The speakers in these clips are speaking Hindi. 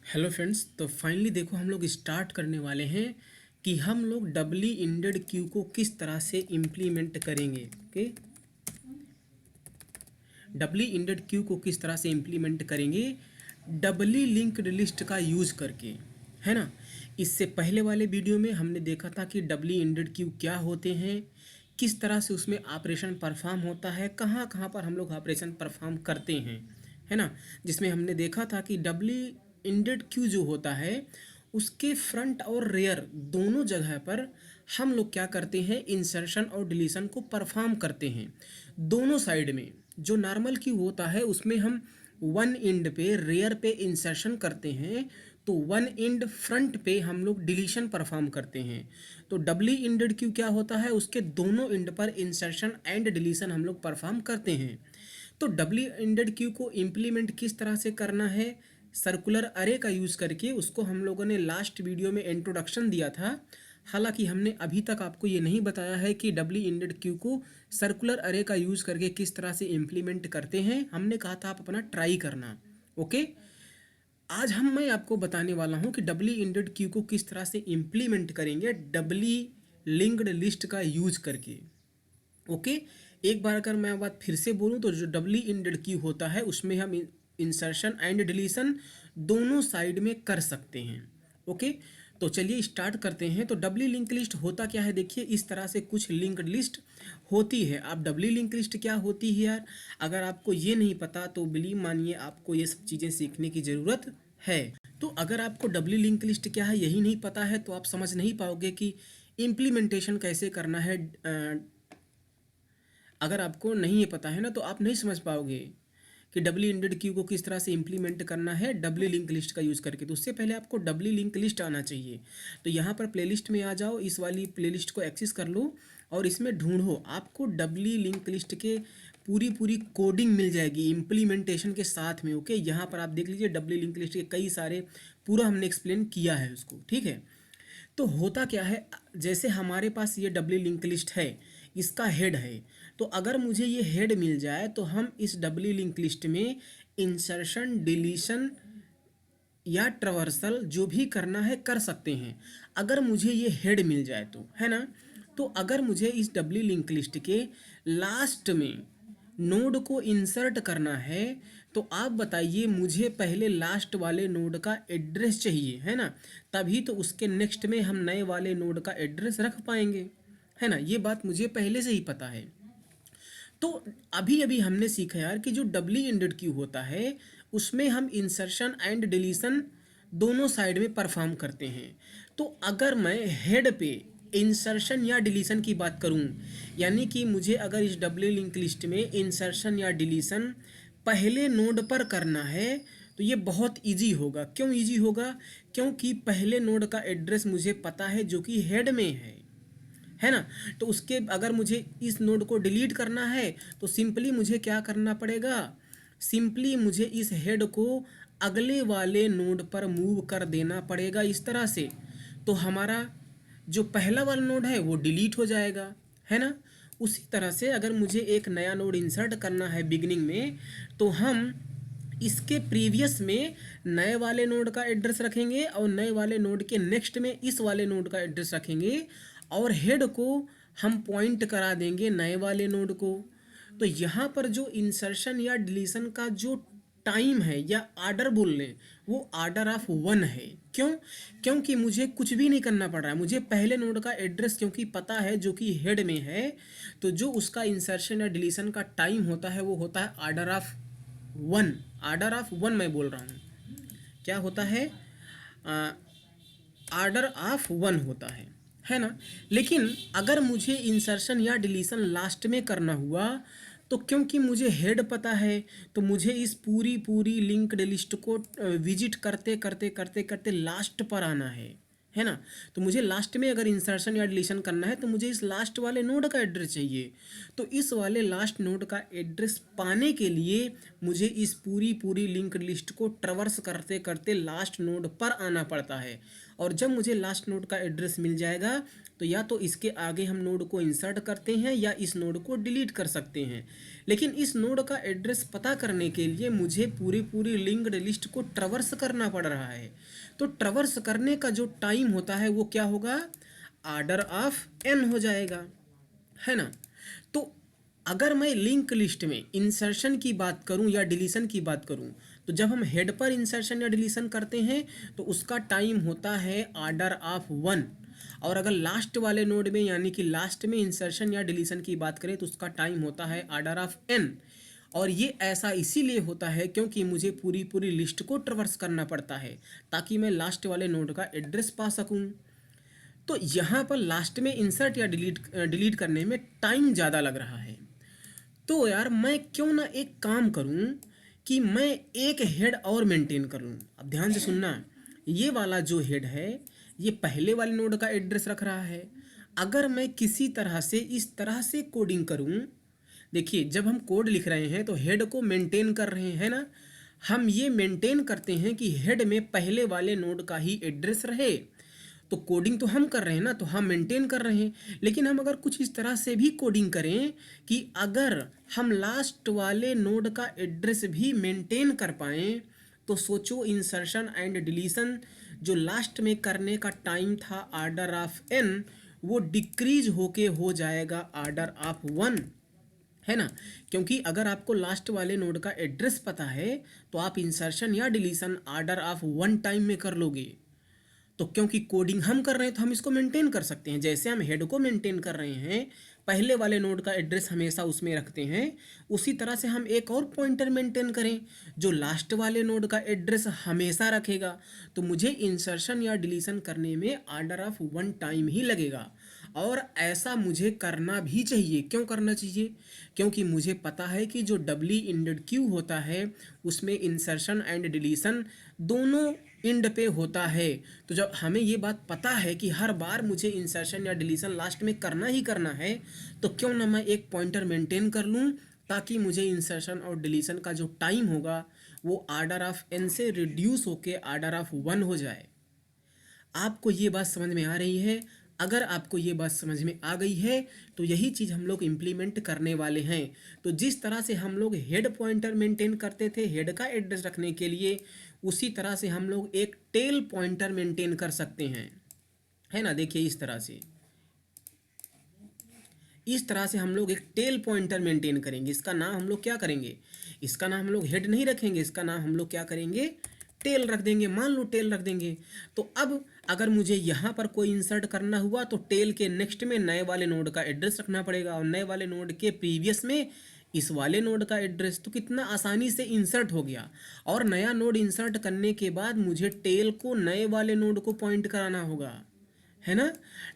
हेलो फ्रेंड्स, तो फाइनली देखो हम लोग स्टार्ट करने वाले हैं कि हम लोग डबली इंडेड क्यू को किस तरह से इम्प्लीमेंट करेंगे। ओके, डबली इंडेड क्यू को किस तरह से इम्प्लीमेंट करेंगे डबली लिंक्ड लिस्ट का यूज़ करके, है ना। इससे पहले वाले वीडियो में हमने देखा था कि डबली इंडेड क्यू क्या होते हैं, किस तरह से उसमें ऑपरेशन परफॉर्म होता है, कहाँ कहाँ पर हम लोग ऑपरेशन परफॉर्म करते हैं, है ना। जिसमें हमने देखा था कि डबली इंडेड क्यू जो होता है उसके फ्रंट और रेयर दोनों जगह पर हम लोग क्या करते हैं, इंसर्शन और डिलीशन को परफॉर्म करते हैं। दोनों साइड में जो नॉर्मल क्यू होता है उसमें हम वन एंड पे रेयर पे इंसर्शन करते हैं, तो वन एंड फ्रंट पे हम लोग डिलीशन परफॉर्म करते हैं। तो डबली इंडेड क्यू क्या होता है, उसके दोनों एंड पर इंसर्शन एंड डिलीशन हम लोग परफॉर्म करते हैं। तो डबली इंडेड क्यू को इम्प्लीमेंट किस तरह से करना है, सर्कुलर अरे का यूज़ करके, उसको हम लोगों ने लास्ट वीडियो में इंट्रोडक्शन दिया था। हालांकि हमने अभी तक आपको ये नहीं बताया है कि डबली इंडेड क्यू को सर्कुलर अरे का यूज़ करके किस तरह से इम्प्लीमेंट करते हैं। हमने कहा था आप अपना ट्राई करना। ओके, आज मैं आपको बताने वाला हूँ कि डबली इंडेड क्यू को किस तरह से इम्प्लीमेंट करेंगे डबली लिंक्ड लिस्ट का यूज करके। ओके, एक बार अगर मैं बात फिर से बोलूँ तो जो डबली इंडेड क्यू होता है उसमें हम इंसर्शन एंड डिलीशन दोनों साइड में कर सकते हैं। ओके, तो चलिए स्टार्ट करते हैं। तो डबली लिंक लिस्ट होता क्या है, देखिए इस तरह से कुछ लिंक्ड लिस्ट होती है। आप डबली लिंक लिस्ट क्या होती है यार, अगर आपको ये नहीं पता तो बिलीव मानिए आपको ये सब चीज़ें सीखने की ज़रूरत है। तो अगर आपको डबली लिंक लिस्ट क्या है यही नहीं पता है तो आप समझ नहीं पाओगे कि इम्प्लीमेंटेशन कैसे करना है। अगर आपको नहीं ये पता है ना तो आप नहीं समझ पाओगे कि डबली इंडेड क्यू को किस तरह से इंप्लीमेंट करना है डबली लिंक लिस्ट का यूज़ करके। तो उससे पहले आपको डबली लिंक लिस्ट आना चाहिए। तो यहाँ पर प्लेलिस्ट में आ जाओ, इस वाली प्लेलिस्ट को एक्सेस कर लो और इसमें ढूंढो, आपको डबली लिंक लिस्ट के पूरी पूरी कोडिंग मिल जाएगी इम्प्लीमेंटेशन के साथ में। ओके, यहाँ पर आप देख लीजिए डबली लिंक लिस्ट के कई सारे पूरा हमने एक्सप्लेन किया है उसको, ठीक है। तो होता क्या है, जैसे हमारे पास ये डबली लिंक लिस्ट है, इसका हेड है। तो अगर मुझे ये हेड मिल जाए तो हम इस डबली लिंक लिस्ट में इंसर्शन डिलीशन या ट्रवर्सल जो भी करना है कर सकते हैं, अगर मुझे ये हेड मिल जाए तो, है ना। तो अगर मुझे इस डबली लिंक लिस्ट के लास्ट में नोड को इंसर्ट करना है तो आप बताइए मुझे पहले लास्ट वाले नोड का एड्रेस चाहिए, है ना। तभी तो उसके नेक्स्ट में हम नए वाले नोड का एड्रेस रख पाएंगे, है ना। ये बात मुझे पहले से ही पता है। तो अभी अभी हमने सीखा यार कि जो डबली इंडेड क्यू होता है उसमें हम इंसर्शन एंड डिलीशन दोनों साइड में परफॉर्म करते हैं। तो अगर मैं हेड पे इंसर्शन या डिलीशन की बात करूं, यानी कि मुझे अगर इस डबली लिंक लिस्ट में इंसर्शन या डिलीशन पहले नोड पर करना है तो ये बहुत इजी होगा। क्यों इजी होगा, क्योंकि पहले नोड का एड्रेस मुझे पता है जो कि हेड में है ना। तो उसके अगर मुझे इस नोड को डिलीट करना है तो सिंपली मुझे क्या करना पड़ेगा, सिंपली मुझे इस हेड को अगले वाले नोड पर मूव कर देना पड़ेगा इस तरह से। तो हमारा जो पहला वाला नोड है वो डिलीट हो जाएगा, है ना। उसी तरह से अगर मुझे एक नया नोड इंसर्ट करना है बिगिनिंग में तो हम इसके प्रीवियस में नए वाले नोड का एड्रेस रखेंगे और नए वाले नोड के नेक्स्ट में इस वाले नोड का एड्रेस रखेंगे और हेड को हम पॉइंट करा देंगे नए वाले नोड को। तो यहाँ पर जो इंसर्शन या डिलीशन का जो टाइम है या आर्डर बोल लें वो आर्डर ऑफ वन है। क्यों, क्योंकि मुझे कुछ भी नहीं करना पड़ रहा है, मुझे पहले नोड का एड्रेस क्योंकि पता है जो कि हेड में है। तो जो उसका इंसर्शन या डिलीशन का टाइम होता है वो होता है order of one. Order of one मैं बोल रहा हूँ, क्या होता है, आर्डर ऑफ वन होता है ना। लेकिन अगर मुझे इंसर्शन या डिलीशन लास्ट में करना हुआ तो क्योंकि मुझे हेड पता है तो मुझे इस पूरी पूरी लिंक्ड लिस्ट को विजिट करते करते करते करते लास्ट पर आना है ना। तो मुझे लास्ट में अगर इंसर्शन या डिलीशन करना है तो मुझे इस लास्ट वाले नोड का एड्रेस चाहिए। तो इस वाले लास्ट नोड का एड्रेस पाने के लिए मुझे इस पूरी पूरी लिंक्ड लिस्ट को ट्रैवर्स करते करते लास्ट नोड पर आना पड़ता है। और जब मुझे लास्ट नोड का एड्रेस मिल जाएगा तो या तो इसके आगे हम नोड को इंसर्ट करते हैं या इस नोड को डिलीट कर सकते हैं। लेकिन इस नोड का एड्रेस पता करने के लिए मुझे पूरी पूरी लिंक्ड लिस्ट को ट्रैवर्स करना पड़ रहा है। तो ट्रैवर्स करने का जो टाइम होता है वो क्या होगा, ऑर्डर ऑफ n हो जाएगा, है ना। तो अगर मैं लिंक लिस्ट में इंसर्शन की बात करूं या डिलीशन की बात करूं तो जब हम हेड पर इंसर्शन या डिलीशन करते हैं तो उसका टाइम होता है ऑर्डर ऑफ 1। और अगर लास्ट वाले नोड में यानी कि लास्ट में इंसर्शन या डिलीशन की बात करें तो उसका टाइम होता है ऑर्डर ऑफ n। और ये ऐसा इसीलिए होता है क्योंकि मुझे पूरी पूरी लिस्ट को ट्रैवर्स करना पड़ता है ताकि मैं लास्ट वाले नोड का एड्रेस पा सकूं। तो यहाँ पर लास्ट में इंसर्ट या डिलीट करने में टाइम ज़्यादा लग रहा है। तो यार मैं क्यों ना एक काम करूं कि मैं एक हेड और मेंटेन कर लूं। अब ध्यान से सुनना, ये वाला जो हेड है ये पहले वाले नोड का एड्रेस रख रहा है। अगर मैं किसी तरह से इस तरह से कोडिंग करूं, देखिए जब हम कोड लिख रहे हैं तो हेड को मेंटेन कर रहे हैं ना, हम ये मेंटेन करते हैं कि हेड में पहले वाले नोड का ही एड्रेस रहे। तो कोडिंग तो हम कर रहे हैं ना, तो हम मेंटेन कर रहे हैं। लेकिन हम अगर कुछ इस तरह से भी कोडिंग करें कि अगर हम लास्ट वाले नोड का एड्रेस भी मेंटेन कर पाएँ तो सोचो इंसर्शन एंड डिलीशन जो लास्ट में करने का टाइम था ऑर्डर ऑफ n वो डिक्रीज होके हो जाएगा ऑर्डर ऑफ 1, है ना। क्योंकि अगर आपको लास्ट वाले नोड का एड्रेस पता है तो आप इंसर्शन या डिलीशन ऑर्डर ऑफ 1 टाइम में कर लोगे। तो क्योंकि कोडिंग हम कर रहे हैं तो हम इसको मेंटेन कर सकते हैं। जैसे हम हेड को मेंटेन कर रहे हैं, पहले वाले नोड का एड्रेस हमेशा उसमें रखते हैं, उसी तरह से हम एक और पॉइंटर मेंटेन करें जो लास्ट वाले नोड का एड्रेस हमेशा रखेगा। तो मुझे इंसर्शन या डिलीशन करने में ऑर्डर ऑफ 1 टाइम ही लगेगा। और ऐसा मुझे करना भी चाहिए। क्यों करना चाहिए? क्योंकि मुझे पता है कि जो डबली इंडेड क्यू होता है उसमें इंसर्शन एंड डिलीशन दोनों इंड पे होता है। तो जब हमें ये बात पता है कि हर बार मुझे इंसर्शन या डिलीशन लास्ट में करना ही करना है तो क्यों ना मैं एक पॉइंटर मेंटेन कर लूँ ताकि मुझे इंसर्शन और डिलीशन का जो टाइम होगा वो ऑर्डर ऑफ n से रिड्यूस होके ऑर्डर ऑफ 1 हो जाए। आपको ये बात समझ में आ रही है? अगर आपको ये बात समझ में आ गई है तो यही चीज़ हम लोग इम्प्लीमेंट करने वाले हैं। तो जिस तरह से हम लोग हेड पॉइंटर मेंटेन करते थे हेड का एड्रेस रखने के लिए, उसी तरह से हम लोग एक टेल पॉइंटर मेंटेन कर सकते हैं, है ना। देखिए इस तरह से हम लोग एक टेल पॉइंटर मेंटेन करेंगे। इसका नाम हम लोग क्या करेंगे? इसका नाम हम लोग हेड नहीं रखेंगे, इसका नाम हम लोग क्या करेंगे? टेल रख देंगे। मान लो टेल रख देंगे। तो अब अगर मुझे यहाँ पर कोई इंसर्ट करना हुआ तो टेल के नेक्स्ट में नए वाले नोड का एड्रेस रखना पड़ेगा और नए वाले नोड के प्रीवियस में इस वाले नोड का एड्रेस। तो कितना आसानी से इंसर्ट हो गया। और नया नोड इंसर्ट करने के बाद मुझे टेल को नए वाले नोड को पॉइंट कराना होगा, है ना।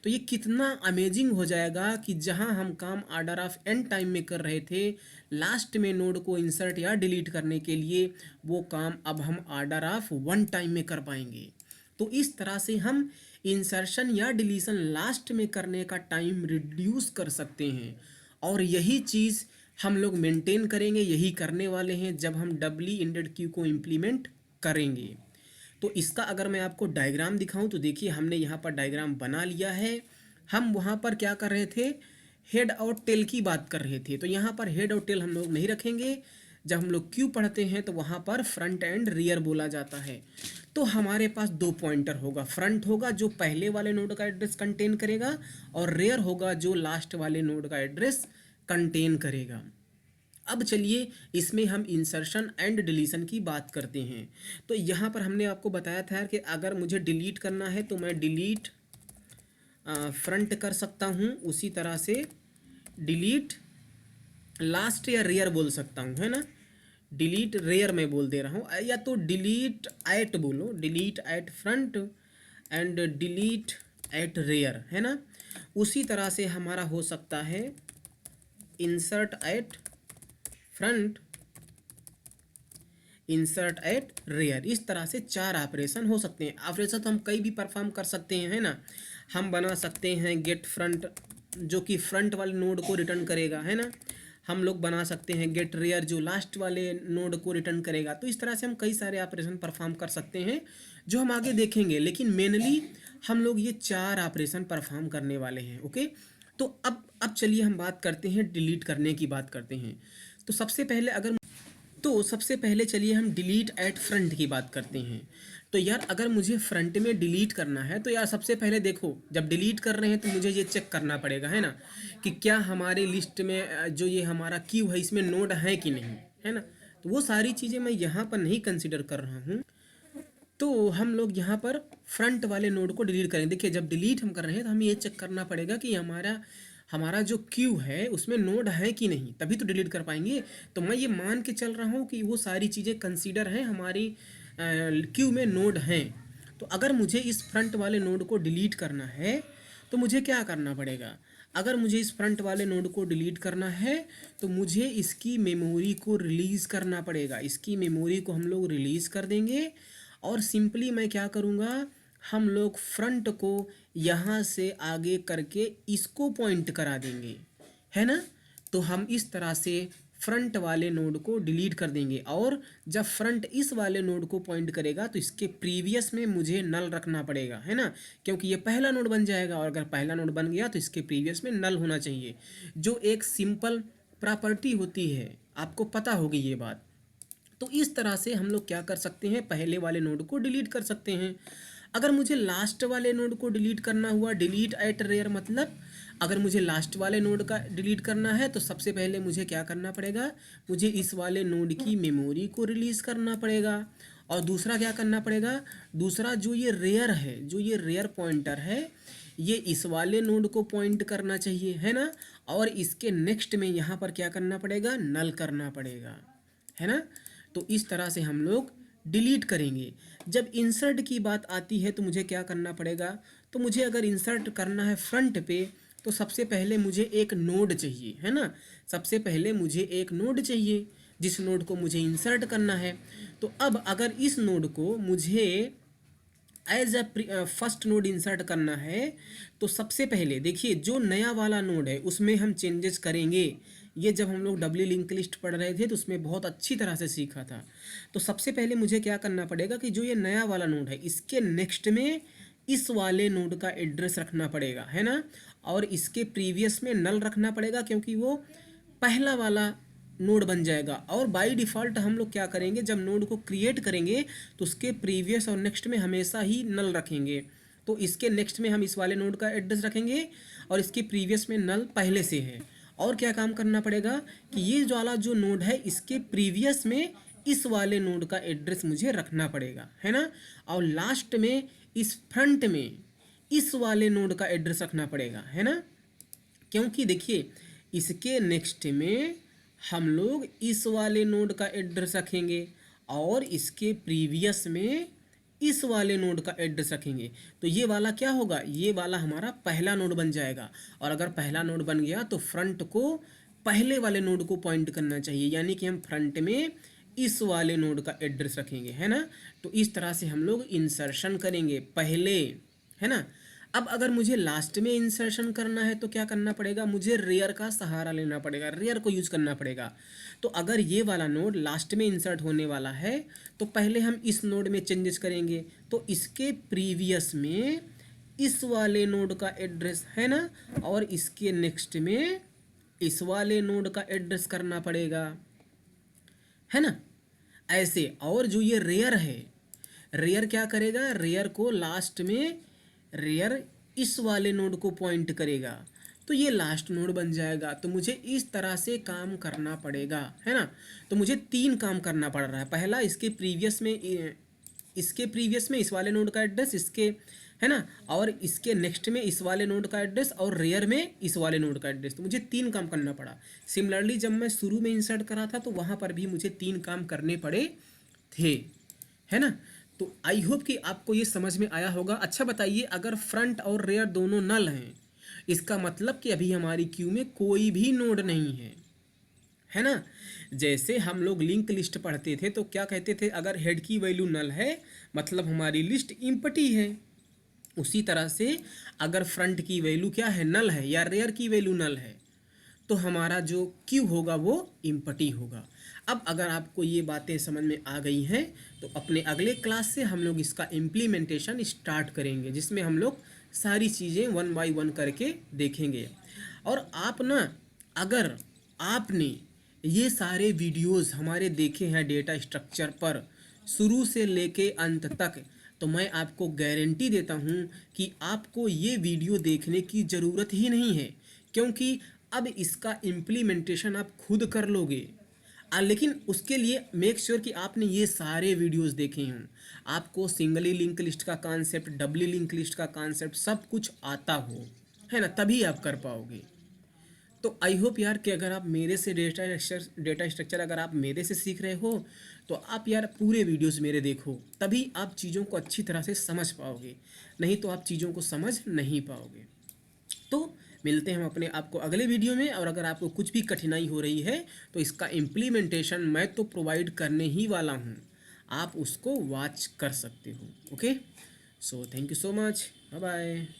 तो ये कितना अमेजिंग हो जाएगा कि जहां हम काम ऑर्डर ऑफ n टाइम में कर रहे थे लास्ट में नोड को इंसर्ट या डिलीट करने के लिए, वो काम अब हम ऑर्डर ऑफ 1 टाइम में कर पाएंगे। तो इस तरह से हम इंसर्शन या डिलीशन लास्ट में करने का टाइम रिड्यूस कर सकते हैं। और यही चीज़ हम लोग मेंटेन करेंगे, यही करने वाले हैं जब हम डबली इंडेड क्यू को इम्प्लीमेंट करेंगे। तो इसका अगर मैं आपको डायग्राम दिखाऊं तो देखिए हमने यहाँ पर डायग्राम बना लिया है। हम वहाँ पर क्या कर रहे थे? हेड और टेल की बात कर रहे थे। तो यहाँ पर हेड और टेल हम लोग नहीं रखेंगे। जब हम लोग क्यू पढ़ते हैं तो वहाँ पर फ्रंट एंड रियर बोला जाता है। तो हमारे पास 2 पॉइंटर होगा। फ्रंट होगा जो पहले वाले नोड का एड्रेस कंटेन करेगा और रियर होगा जो लास्ट वाले नोड का एड्रेस कंटेन करेगा। अब चलिए इसमें हम इंसर्शन एंड डिलीशन की बात करते हैं। तो यहाँ पर हमने आपको बताया था कि अगर मुझे डिलीट करना है तो मैं डिलीट फ्रंट कर सकता हूँ, उसी तरह से डिलीट लास्ट या रियर बोल सकता हूँ, है ना। डिलीट रेयर मैं बोल दे रहा हूँ, या तो डिलीट एट बोलो, delete at front and delete at rear, है ना। उसी तरह से हमारा हो सकता है insert at front insert at rear. इस तरह से 4 ऑपरेशन हो सकते हैं। ऑपरेशन तो हम कई भी परफॉर्म कर सकते हैं, है ना। हम बना सकते हैं गेट फ्रंट, जो कि फ्रंट वाले नोड को रिटर्न करेगा, है ना। हम लोग बना सकते हैं गेट रेयर, जो लास्ट वाले नोड को रिटर्न करेगा। तो इस तरह से हम कई सारे ऑपरेशन परफॉर्म कर सकते हैं, जो हम आगे देखेंगे। लेकिन मेनली हम लोग ये 4 ऑपरेशन परफॉर्म करने वाले हैं। ओके, तो अब चलिए हम बात करते हैं, डिलीट करने की बात करते हैं। तो सबसे पहले चलिए हम डिलीट एट फ्रंट की बात करते हैं। तो यार अगर मुझे फ्रंट में डिलीट करना है, तो यार सबसे पहले देखो, जब डिलीट कर रहे हैं तो मुझे ये चेक करना पड़ेगा, है ना, कि क्या हमारे लिस्ट में जो ये हमारा क्यू है इसमें नोड है कि नहीं, है ना। तो वो सारी चीज़ें मैं यहाँ पर नहीं कंसिडर कर रहा हूँ। तो हम लोग यहाँ पर फ्रंट वाले नोड को डिलीट करेंगे। देखिए जब डिलीट हम कर रहे हैं तो हमें ये चेक करना पड़ेगा कि हमारा हमारा जो क्यू है उसमें नोड है कि नहीं, तभी तो डिलीट कर पाएंगे। तो मैं ये मान के चल रहा हूँ कि वो सारी चीज़ें कंसीडर हैं, हमारी क्यू में नोड हैं। तो अगर मुझे इस फ्रंट वाले नोड को डिलीट करना है तो मुझे क्या करना पड़ेगा। अगर मुझे इस फ्रंट वाले नोड को डिलीट करना है तो मुझे इसकी मेमोरी को रिलीज़ करना पड़ेगा। इसकी मेमोरी को हम लोग रिलीज़ कर देंगे और सिंपली मैं क्या करूँगा, हम लोग फ्रंट को यहाँ से आगे करके इसको पॉइंट करा देंगे, है ना। तो हम इस तरह से फ्रंट वाले नोड को डिलीट कर देंगे। और जब फ्रंट इस वाले नोड को पॉइंट करेगा तो इसके प्रीवियस में मुझे नल रखना पड़ेगा, है ना, क्योंकि ये पहला नोड बन जाएगा। और अगर पहला नोड बन गया तो इसके प्रीवियस में नल होना चाहिए, जो एक सिंपल प्रॉपर्टी होती है, आपको पता होगी ये बात। तो इस तरह से हम लोग क्या कर सकते हैं, पहले वाले नोड को डिलीट कर सकते हैं। अगर मुझे लास्ट वाले नोड को डिलीट करना हुआ, डिलीट एट रेयर, मतलब अगर मुझे लास्ट वाले नोड का डिलीट करना है तो सबसे पहले मुझे क्या करना पड़ेगा, मुझे इस वाले नोड की मेमोरी को रिलीज़ करना पड़ेगा। और दूसरा क्या करना पड़ेगा, दूसरा जो ये रेयर है, जो ये रेयर पॉइंटर है, ये इस वाले नोड को पॉइंट करना चाहिए, है ना। और इसके नेक्स्ट में यहाँ पर क्या करना पड़ेगा, नल करना पड़ेगा, है ना। तो इस तरह से हम लोग डिलीट करेंगे। जब इंसर्ट की बात आती है तो मुझे क्या करना पड़ेगा, तो मुझे अगर इंसर्ट करना है फ्रंट पे तो सबसे पहले मुझे एक नोड चाहिए, है ना। सबसे पहले मुझे एक नोड चाहिए जिस नोड को मुझे इंसर्ट करना है। तो अब अगर इस नोड को मुझे as a first node insert करना है तो सबसे पहले देखिए जो नया वाला नोड है उसमें हम चेंजेस करेंगे। ये जब हम लोग डब्ल्यू लिंक लिस्ट पढ़ रहे थे तो उसमें बहुत अच्छी तरह से सीखा था। तो सबसे पहले मुझे क्या करना पड़ेगा कि जो ये नया वाला नोड है इसके नेक्स्ट में इस वाले नोड का एड्रेस रखना पड़ेगा, है ना। और इसके प्रीवियस में नल रखना पड़ेगा क्योंकि वो पहला वाला नोड बन जाएगा। और बाय डिफ़ॉल्ट हम लोग क्या करेंगे, जब नोड को क्रिएट करेंगे तो उसके प्रीवियस और नेक्स्ट में हमेशा ही नल रखेंगे। तो इसके नेक्स्ट में हम इस वाले नोड का एड्रेस रखेंगे और इसके प्रीवियस में नल पहले से है। और क्या काम करना पड़ेगा कि ये वाला जो नोड है इसके प्रीवियस में इस वाले नोड का एड्रेस मुझे रखना पड़ेगा, है ना। और लास्ट में इस फ्रंट में इस वाले नोड का एड्रेस रखना पड़ेगा, है ना। क्योंकि देखिए इसके नेक्स्ट में हम लोग इस वाले नोड का एड्रेस रखेंगे और इसके प्रीवियस में इस वाले नोड का एड्रेस रखेंगे। तो ये वाला क्या होगा, ये वाला हमारा पहला नोड बन जाएगा। और अगर पहला नोड बन गया तो फ्रंट को पहले वाले नोड को पॉइंट करना चाहिए, यानी कि हम फ्रंट में इस वाले नोड का एड्रेस रखेंगे, है ना। तो इस तरह से हम लोग इंसर्शन करेंगे पहले, है ना। अब अगर मुझे लास्ट में इंसर्शन करना है तो क्या करना पड़ेगा, मुझे रेयर का सहारा लेना पड़ेगा, रेयर को यूज़ करना पड़ेगा। तो अगर ये वाला नोड लास्ट में इंसर्ट होने वाला है तो पहले हम इस नोड में चेंजेस करेंगे। तो इसके प्रीवियस में इस वाले नोड का एड्रेस, है ना, और इसके नेक्स्ट में इस वाले नोड का एड्रेस करना पड़ेगा, है ना, ऐसे। और जो ये रेयर है, रेयर क्या करेगा, रेयर को लास्ट में रेयर इस वाले नोड को पॉइंट करेगा तो ये लास्ट नोड बन जाएगा। तो मुझे इस तरह से काम करना पड़ेगा, है ना। तो मुझे 3 काम करना पड़ रहा है। पहला इसके प्रीवियस में इस वाले नोड का एड्रेस, इसके, है ना, और इसके नेक्स्ट में इस वाले नोड का एड्रेस और रेयर में इस वाले नोड का एड्रेस। तो मुझे 3 काम करना पड़ा। सिमिलरली जब मैं शुरू में इंसर्ट करा था तो वहाँ पर भी मुझे 3 काम करने पड़े थे, है ना। तो आई होप कि आपको ये समझ में आया होगा। अच्छा बताइए, अगर फ्रंट और रेयर दोनों नल हैं इसका मतलब कि अभी हमारी क्यू में कोई भी नोड नहीं है, है ना। जैसे हम लोग लिंक लिस्ट पढ़ते थे तो क्या कहते थे, अगर हेड की वैल्यू नल है मतलब हमारी लिस्ट इम्पटी है। उसी तरह से अगर फ्रंट की वैल्यू क्या है, नल है, या रेयर की वैल्यू नल है, तो हमारा जो क्यू होगा वो इम्पटी होगा। अब अगर आपको ये बातें समझ में आ गई हैं तो अपने अगले क्लास से हम लोग इसका इम्प्लीमेंटेशन स्टार्ट करेंगे, जिसमें हम लोग सारी चीज़ें वन बाय वन करके देखेंगे। और आप ना, अगर आपने ये सारे वीडियोस हमारे देखे हैं डेटा स्ट्रक्चर पर शुरू से लेके अंत तक, तो मैं आपको गारंटी देता हूँ कि आपको ये वीडियो देखने की ज़रूरत ही नहीं है, क्योंकि अब इसका इम्प्लीमेंटेशन आप खुद कर लोगे। लेकिन उसके लिए मेक श्योर कि आपने ये सारे वीडियोस देखे हों, आपको सिंगली लिंक लिस्ट का कॉन्सेप्ट, डबली लिंक लिस्ट का कॉन्सेप्ट सब कुछ आता हो, है ना, तभी आप कर पाओगे। तो आई होप यार कि अगर आप मेरे से डेटा स्ट्रक्चर अगर आप मेरे से सीख रहे हो तो आप यार पूरे वीडियोस मेरे देखो, तभी आप चीज़ों को अच्छी तरह से समझ पाओगे, नहीं तो आप चीज़ों को समझ नहीं पाओगे। तो मिलते हैं हम अपने आपको अगले वीडियो में। और अगर आपको कुछ भी कठिनाई हो रही है तो इसका इम्प्लीमेंटेशन मैं तो प्रोवाइड करने ही वाला हूँ, आप उसको वॉच कर सकते हो। Okay, so thank you so much, bye bye.